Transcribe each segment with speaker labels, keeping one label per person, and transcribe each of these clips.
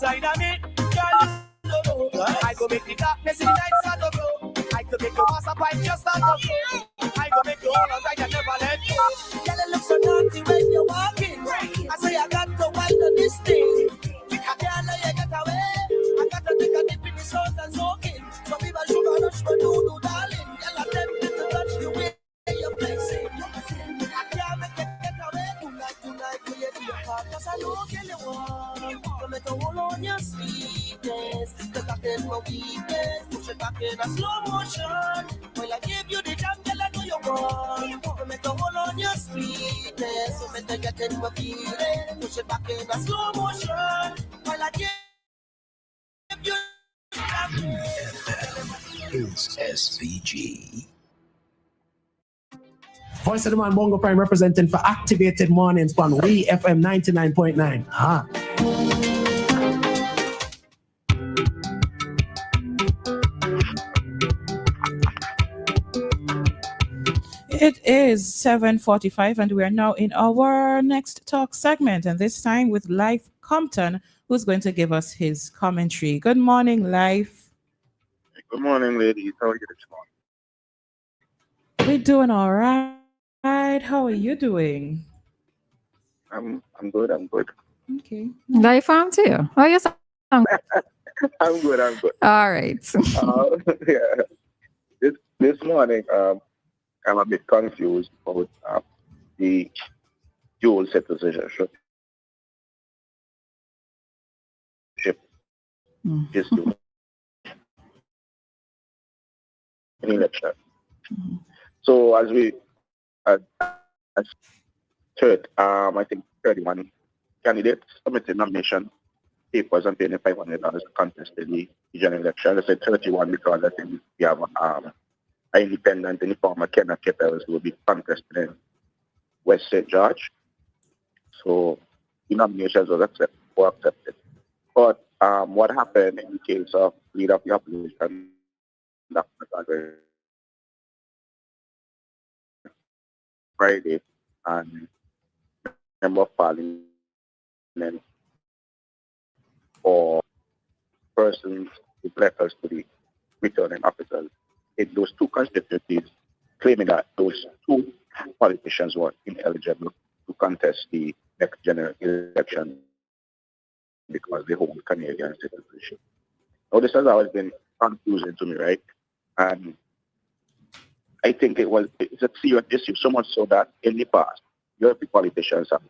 Speaker 1: inside of me. Girl, you know. I go make the darkness in the night start to glow. I could make your water pipe just start to flow. I go make you all right and never let go. Girl, it looks so naughty when you're walking. I say I got to wind on this thing. I can't let you get away. I got to take a dip in the salt and soak in. So people sugar rush for do darling. Girl, I tempted to touch the way you're flexing. I can't make it get away. Tonight, will you do your part? Cause I know girl you want. Come and hold on your sweetness. Cause I can no weakness. Push it back in a slow motion. Well, I give you the jam, girl, I know you want. Come and hold on your sweetness. So make you get in my feeling. Push it back in a slow motion. Well, I give you the jam.
Speaker 2: Is SVG.
Speaker 3: Voice of the Man Bongo Prime representing for Activated Mornings on WEFM 99.9. Ah.
Speaker 4: It is 7:45 and we are now in our next talk segment, and this time with Lyf Compton, who's going to give us his commentary. Good morning, Lyf.
Speaker 5: Good morning, ladies. How are you this morning?
Speaker 4: We're doing all right. How are you doing?
Speaker 5: I'm good.
Speaker 4: Okay.
Speaker 6: Lyf too. Oh, yes.
Speaker 5: I'm good.
Speaker 6: All right.
Speaker 5: Yeah. This morning, I'm a bit confused about the dual citizenship. Just do an election. So as third, I think 31 candidates submitted nomination papers and paying $500 to contest the general election. I said 31 because I think we have an independent in the form of Kenneth Kettles who will be contesting in West St. George. So the nominations were accepted. But what happened in the case of leader of the opposition, Friday, and member of parliament or persons with letters to the returning officers in those two constituencies, claiming that those two politicians were ineligible to contest the next general election because they hold Canadian citizenship. Now, this has always been confusing to me, right? And I think it's a serious issue, so much so that in the past, European politicians have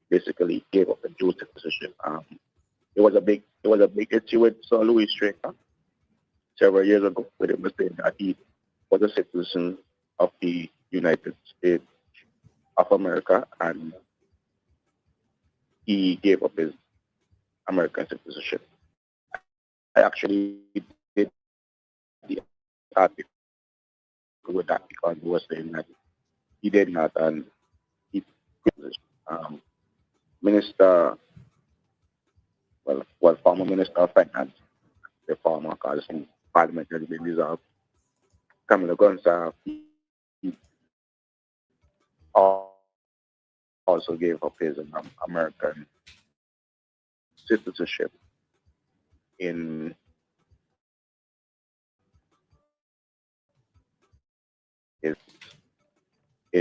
Speaker 5: basically gave up the dual citizenship. It was a big issue with Sir Louis Straker several years ago, where it was saying that he was a citizen of the United States of America and he gave up his American citizenship. I actually did the article with that because he was saying that he did not, and he former Minister of Finance, the former cause in parliamentary been dissolved, Camilo Gonzalez, he also gave up his American citizenship in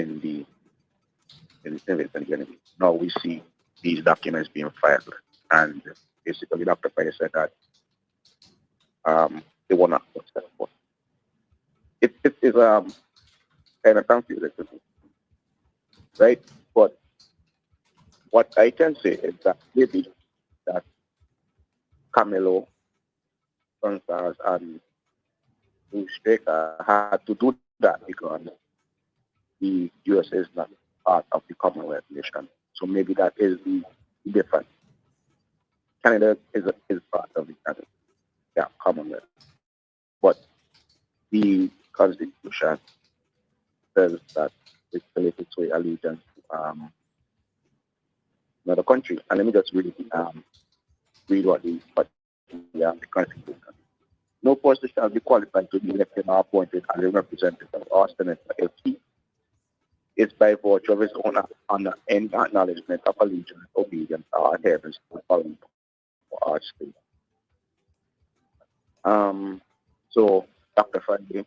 Speaker 5: the now we see these documents being filed, and basically Dr. Price said that they were not successful. It is kind of confusing to me, right? But what I can say is that maybe that Camilo Gonzalez and Louis Straker had to do that because the USA is not part of the Commonwealth nation. So maybe that is the difference. Canada is part of the Commonwealth. But the Constitution says that it's related to allegiance to another country. And let me just read what the Constitution. No person shall be qualified to be elected or appointed as a representative or senator if he is by virtue of his own honor and acknowledgement of allegiance, obedience, or adherence to the following arts thing. So Dr. Friday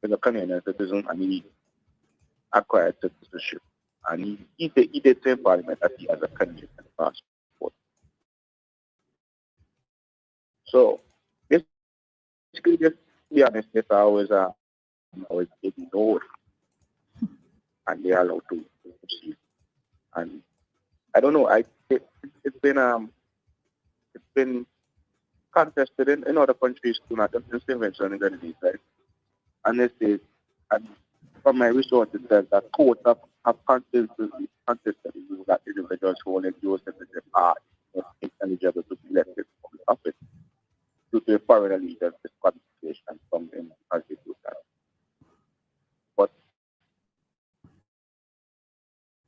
Speaker 5: is a Canadian citizen and he acquired citizenship. And he did say in Parliament that he has a Canadian passport. So basically, just to be honest, if I was ignored and they are allowed to proceed. And I don't know, it's been contested in other countries too, not just in Stevenson in the States, right? And they say, and from my research, it says that courts have consistently ruled that individuals who hold dual citizenship are ineligible to be elected from the office due to a foreign allegiance disqualification from the Constitution. But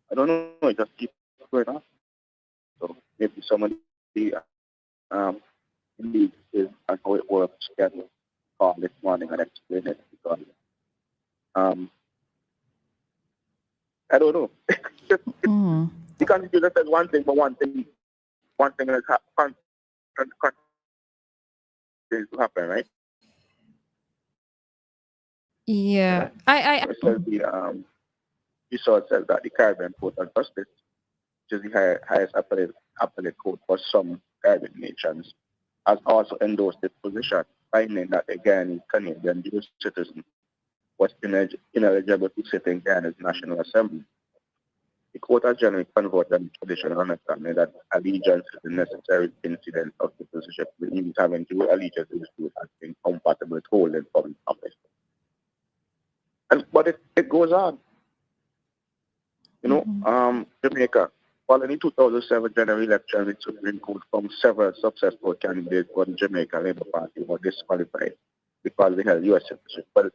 Speaker 5: I don't know, it just keeps going on. So maybe somebody in is and how it works can call this morning and explain it because I don't know. The Constitution says one thing, but one thing is to happen, right?
Speaker 6: Yeah.
Speaker 5: It says the resort says that the Caribbean Court of Justice, which is the highest appellate court for some Caribbean nations, has also endorsed this position, finding that the Guyanese Canadian dual citizen was ineligible to sit in Guyana's National Assembly. The court has generally converted the traditional understanding that allegiance is the necessary incident of citizenship, means having dual allegiance to the state as incompatible with holding public office. But it goes on. Jamaica, following the 2007 general election, the Supreme Court found several successful candidates for the Jamaica Labour Party were disqualified because they held U.S. citizenship. But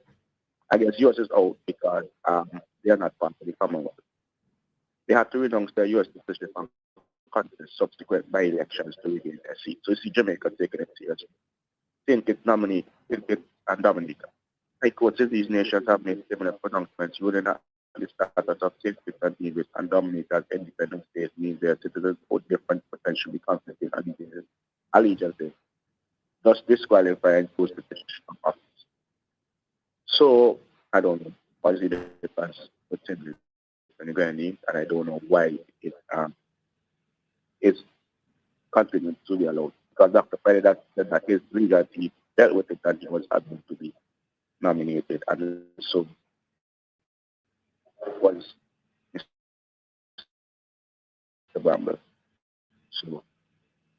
Speaker 5: I guess U.S. is out because they are not part of the Commonwealth. They had to renounce their U.S. citizenship and contest subsequent by-elections to regain their seat. So you see Jamaica taking it seriously. St. Kitts and Dominica. High courts in these nations have made similar pronouncements, ruling that the status of St. Kitts and Nevis and Dominica as independent states means their citizens hold different potentially conflicting allegiances, thus disqualifying post-petition office. So I don't know what is the difference between and Guyanese, and I don't know why it's continuing to be allowed. Because Dr. Friday said that his legal team dealt with it and he was able to be nominated, and so it was Mr. Bramble. So,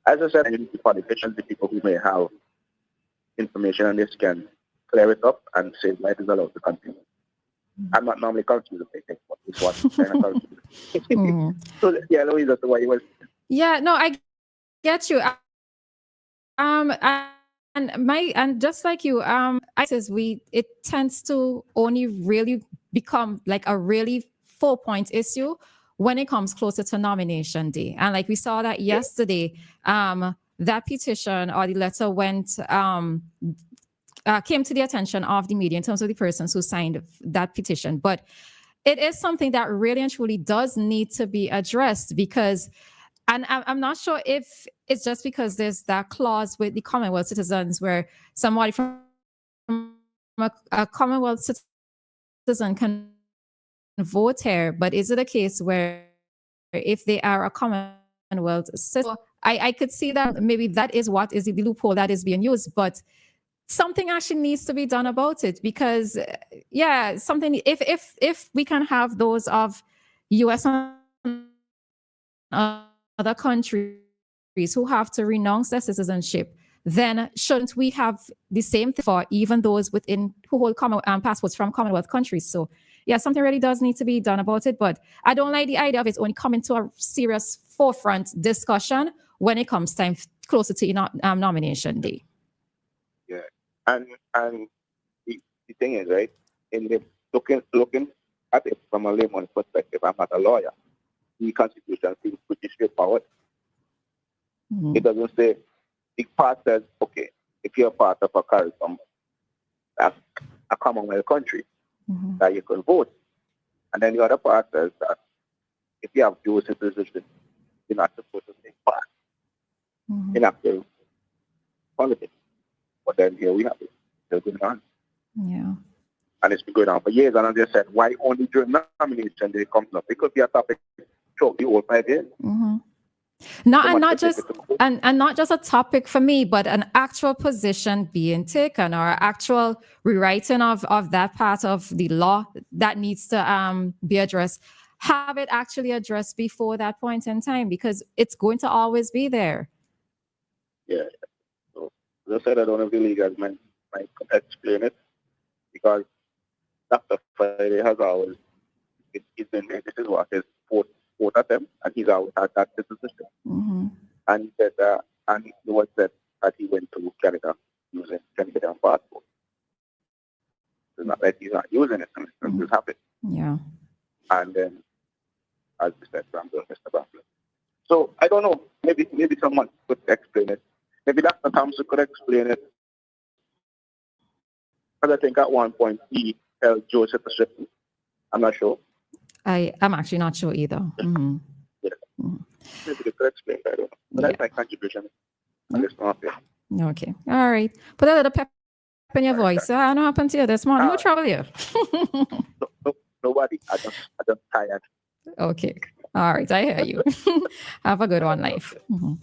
Speaker 5: as I said, I need the politicians, the people who may have information on this can clear it up and say why it is allowed to continue. I'm not normally confused with it, but this one kind of confused. So, yeah, Louise, that's why you was.
Speaker 6: Yeah, no, I get you. And just like you, it tends to only really become like a really 4-point issue when it comes closer to nomination day. And like we saw that yesterday, that petition or the letter came to the attention of the media in terms of the persons who signed that petition. But it is something that really and truly does need to be addressed because, and I'm not sure if it's just because there's that clause with the Commonwealth citizens where somebody from a Commonwealth citizen can vote here, but is it a case where if they are a Commonwealth citizen, I could see that maybe that is what is the loophole that is being used, but something actually needs to be done about it because, something if we can have those of U.S. and other countries who have to renounce their citizenship, then shouldn't we have the same thing for even those who hold passports from Commonwealth countries? So, something really does need to be done about it. But I don't like the idea of it only coming to a serious forefront discussion when it comes time closer to nomination day.
Speaker 5: Yeah, and the thing is, right, in the looking at it from a layman's perspective, I'm not a lawyer. The Constitution seems pretty straightforward. It doesn't say, the part says, okay, if you're part of a Commonwealth country, that you can vote. And then the other part says that if you have dual citizenship, you're not supposed to take part in active politics. But then here we have it. Still going on.
Speaker 6: Yeah.
Speaker 5: And it's been going on for years. And as I said, why only during nomination day it comes up? It could be a topic throughout the whole 5 years.
Speaker 6: Mm-hmm. Not just a topic for me, but an actual position being taken or actual rewriting of that part of the law that needs to be addressed. Have it actually addressed before that point in time, because it's going to always be there.
Speaker 5: Yeah. So as I said, I don't know if the legal might explain it, because Dr. Friday has always, this is what his fourth attempt, and he's always had that citizenship.
Speaker 6: Mm-hmm.
Speaker 5: And he said, and it was said that he went to Canada using Canadian passport. It's not that he's not using it, and it's just happened.
Speaker 6: Yeah.
Speaker 5: And then, as we said, Mr. Bramble. So I don't know. Maybe someone could explain it. Maybe Dr. Thompson could explain it. Because I think at one point he held dual citizenship. I'm not sure.
Speaker 6: I'm actually not sure either. Mm-hmm.
Speaker 5: Yeah.
Speaker 6: Mm-hmm.
Speaker 5: Maybe they could explain that. I don't know. But that's my contribution.
Speaker 6: Okay. All right. Put a little pep in your voice. I don't know what happened to you this morning. No trouble here.
Speaker 5: Nobody. I just tired.
Speaker 6: Okay. All right. I hear you. Have a good one, Lyf. Mm-hmm.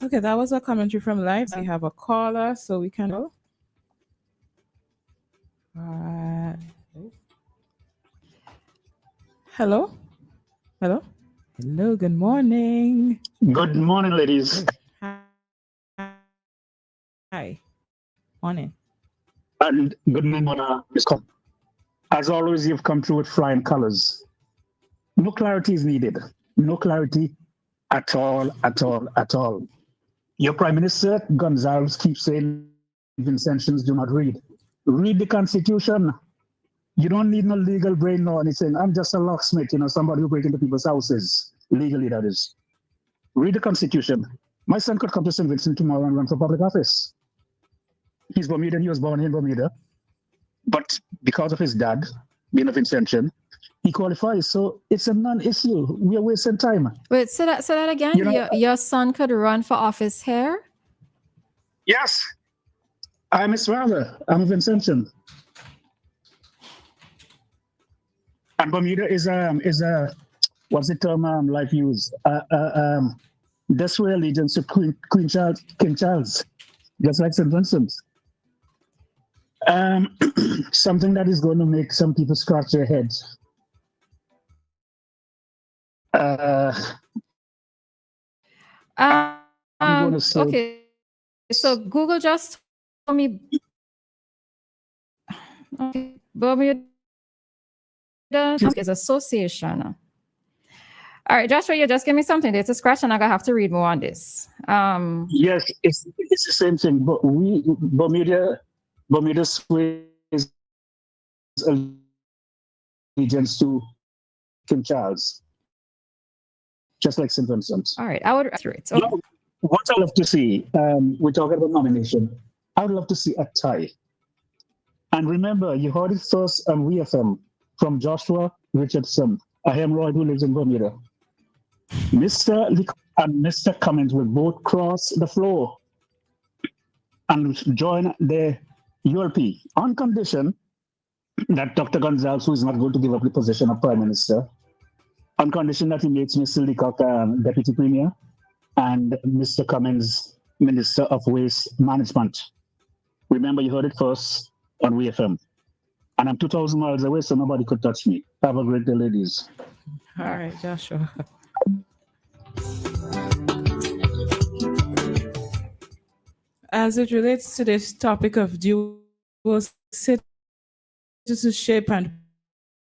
Speaker 4: Okay, that was a commentary from Lyf. We have a caller, so we can go. Hello? Hello, good morning.
Speaker 7: Good morning, ladies.
Speaker 4: Hi. Morning.
Speaker 7: And good morning, Ms. Cole. As always, you've come through with flying colors. No clarity is needed. No clarity at all. Your Prime Minister, Gonzalez, keeps saying Vincentians do not read. Read the Constitution. You don't need no legal brain or anything. I'm just a locksmith, somebody who breaks into people's houses. Legally, that is. Read the Constitution. My son could come to St. Vincent tomorrow and run for public office. He's Bermudan. He was born in Bermuda. But because of his dad being of Vincentian, he qualifies. So it's a non-issue. We are wasting time.
Speaker 6: Wait, say that again. Your son could run for office here?
Speaker 7: Yes. I'm his father. I'm a Vincentian. And Bermuda is a what's the term Lyf used? Desperate allegiance to King Charles, just like St. Vincent. Something that is going to make some people scratch their heads.
Speaker 6: Okay, so Google just told me Bermuda is association. All right, Joshua, you just give me something there to scratch, and I have to read more on this.
Speaker 7: Yes, it's the same thing, but Bermuda sways allegiance to King Charles, just like St. Vincent.
Speaker 6: All right, I would answer it. Okay.
Speaker 7: What I'd love to see, we're talking about nomination. I would love to see a tie. And remember, you heard it first on WEFM from Joshua Richardson, a hemorrhoid who lives in Bermuda. Mr. Lyf and Mr. Cummins will both cross the floor and join the ULP on condition that Dr. Gonzalez, who is not going to give up the position of Prime Minister, on condition that he makes Mr. Leacock Deputy Premier and Mr. Cummins Minister of Waste Management. Remember, you heard it first on WEFM. And I'm 2,000 miles away, so nobody could touch me. Have a great day, ladies.
Speaker 4: All right, Joshua. As it relates to this topic of dual citizenship and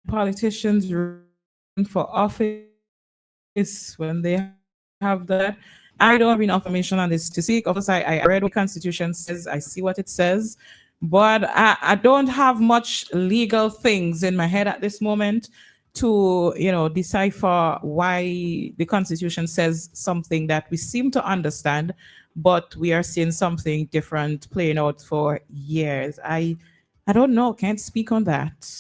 Speaker 4: politicians running for office when they have that, I don't have enough information on this to seek. Of course, I read what the Constitution says. I see what it says. But I don't have much legal things in my head at this moment to, decipher why the Constitution says something that we seem to understand, but we are seeing something different playing out for years. I don't know. Can't speak on that.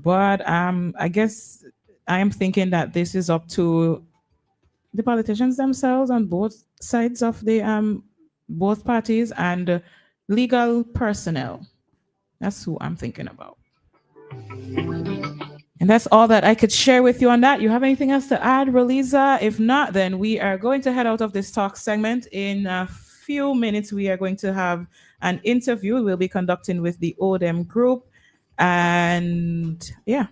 Speaker 4: But I guess I am thinking that this is up to the politicians themselves on both sides of the both parties and legal personnel. That's who I'm thinking about. And that's all that I could share with you on that. You have anything else to add, Roleza? If not, then we are going to head out of this talk segment. In a few minutes, we are going to have an interview we'll be conducting with the ODEM group. And yeah.